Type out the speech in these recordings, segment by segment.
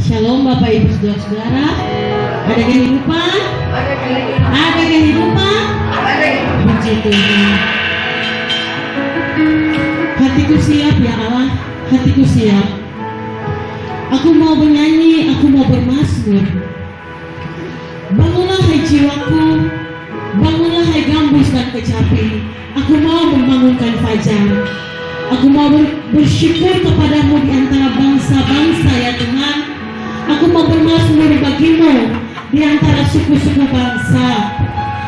Shalom Bapak Ibu Saudara-saudara. Ada kehidupan? Ada kehidupan? Puji Tuhan. Hatiku siap ya Allah, hatiku siap. Aku mau bernyanyi, aku mau bermazmur. Bangunlah hai jiwaku, bangunlah hai gambus dan kecapi. Aku mau membangunkan fajar. Aku mau bersyukur kepadamu di antara bangsa-bangsa ya Tuhan. Aku mau bermazmur bagimu di antara suku-suku bangsa.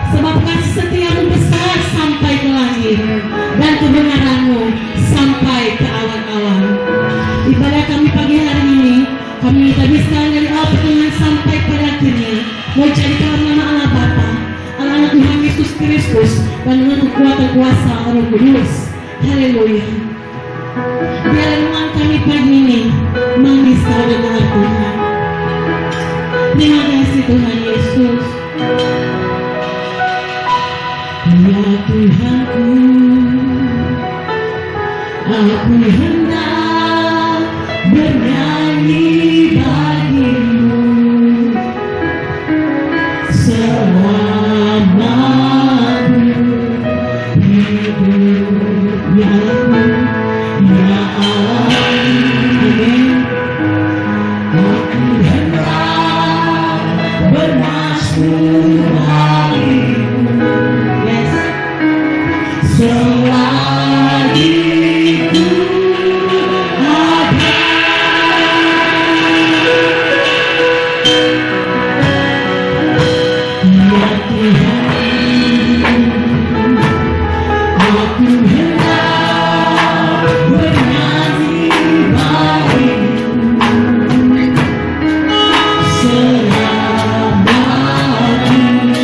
Sebab kasih setiamu besar sampai ke langit dan kebenaranmu sampai ke awan-awan. Ibadah kami pagi hari ini, kami minta bisa dari awal pertengahan sampai pada akhirnya menjadikan nama Allah Bapa, Allah anak Tuhan Yesus Kristus, dan dengan kekuatan kuasa Roh Kudus. Haleluya. Biar renungan kami pagi ini mengisah dengan Tuhan. Terima kasih Tuhan Yesus. Ya Tuhanku, aku hendak bernyanyi bagimu selama aku hidup. Ya Allah, ya Allah, amin. Aku hendak bermazmur bagimu, yes, selagi ku ada. Ya Tuhan, aku hendak bernyanyi bagimu selama aku